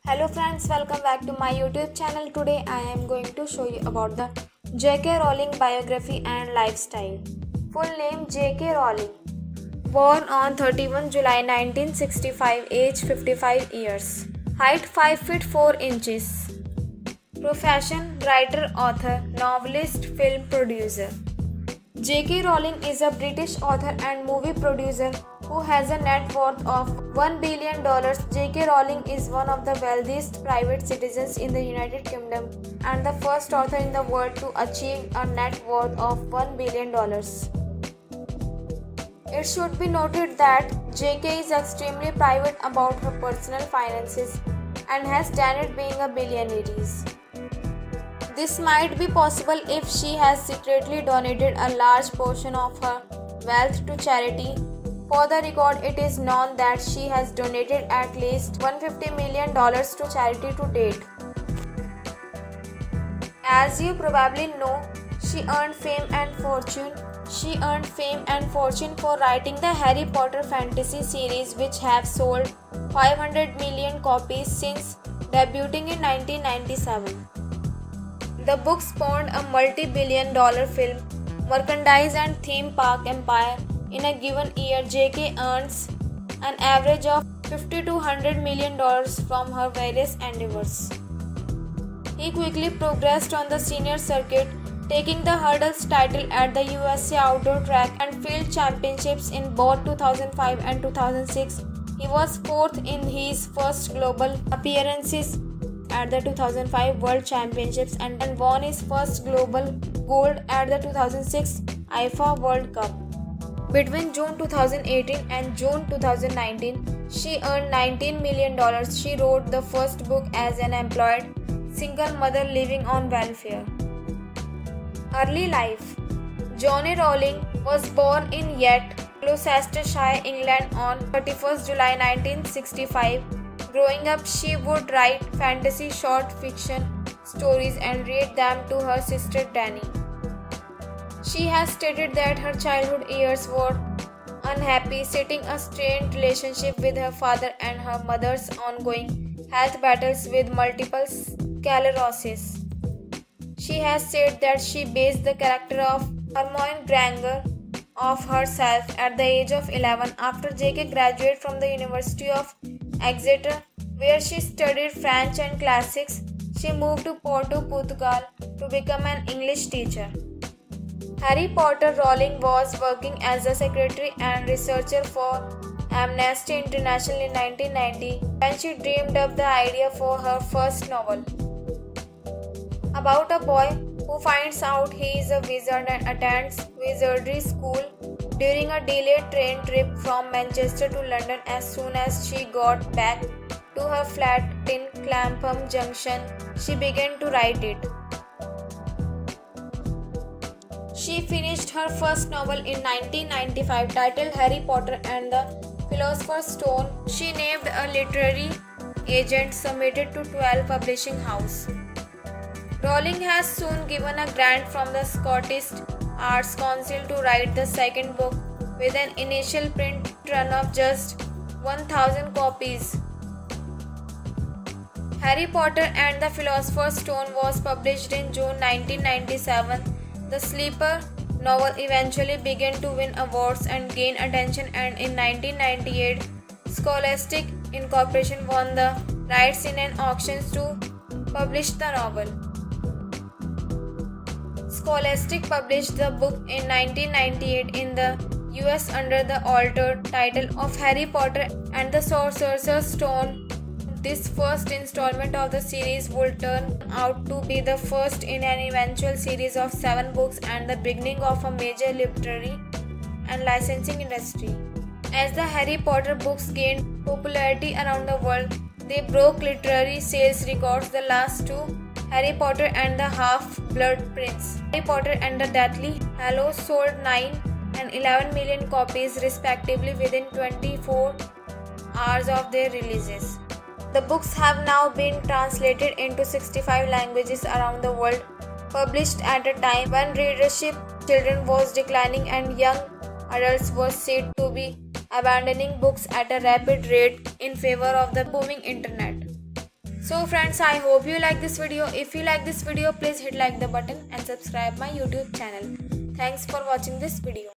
Hello friends, welcome back to my YouTube channel. Today I am going to show you about the J.K. Rowling biography and lifestyle. Full name J.K. Rowling. Born on 31 July 1965, age 55 years. Height 5 feet 4 inches. Profession writer, author, novelist, film producer. J.K. Rowling is a British author and movie producer who has a net worth of $1 billion. J.K. Rowling is one of the wealthiest private citizens in the United Kingdom and the first author in the world to achieve a net worth of $1 billion. It should be noted that J.K. is extremely private about her personal finances and has done it being a billionaire. This might be possible if she has secretly donated a large portion of her wealth to charity. For the record, it is known that she has donated at least $150 million to charity to date. As you probably know, she earned fame and fortune. She earned fame and fortune for writing the Harry Potter fantasy series, which have sold 500 million copies since debuting in 1997. The book spawned a multi-billion-dollar film, merchandise and theme park empire. In a given year, J.K. earns an average of $50 to $100 million from her various endeavors. He quickly progressed on the senior circuit, taking the hurdles title at the USA Outdoor Track and Field Championships in both 2005 and 2006. He was fourth in his first global appearances at the 2005 World Championships and won his first global gold at the 2006 IFA World Cup. Between June 2018 and June 2019, she earned $19 million. She wrote the first book as an employed single mother living on welfare. Early life. Johnny Rowling was born in Yett, Gloucestershire, England on 31 July 1965. Growing up, she would write fantasy short fiction stories and read them to her sister Dani. She has stated that her childhood years were unhappy, citing a strained relationship with her father and her mother's ongoing health battles with multiple sclerosis. She has said that she based the character of Hermione Granger off herself at the age of 11 after J.K. graduated from the University of Exeter, where she studied French and classics. She moved to Porto, Portugal to become an English teacher. Harry Potter. Rowling was working as a secretary and researcher for Amnesty International in 1990 when she dreamed up the idea for her first novel. About a boy who finds out he is a wizard and attends wizardry school. During a delayed train trip from Manchester to London, as soon as she got back to her flat in Clapham Junction, she began to write it. She finished her first novel in 1995 titled Harry Potter and the Philosopher's Stone. She named a literary agent, submitted to 12 publishing houses. Rowling has soon given a grant from the Scottish Arts Council to write the second book with an initial print run of just 1,000 copies. Harry Potter and the Philosopher's Stone was published in June 1997. The sleeper novel eventually began to win awards and gain attention, and in 1998, Scholastic Incorporation won the rights in an auction to publish the novel. Scholastic published the book in 1998 in the US under the altered title of Harry Potter and the Sorcerer's Stone. This first installment of the series would turn out to be the first in an eventual series of 7 books and the beginning of a major literary and licensing industry. As the Harry Potter books gained popularity around the world, they broke literary sales records. The last two, Harry Potter and the Half-Blood Prince, Harry Potter and the Deathly Hallows, sold 9 and 11 million copies respectively within 24 hours of their releases. The books have now been translated into 65 languages around the world, published at a time when readership children was declining and young adults were said to be abandoning books at a rapid rate in favor of the booming internet. So friends, I hope you like this video. If you like this video, please hit like the button and subscribe my YouTube channel. Thanks for watching this video.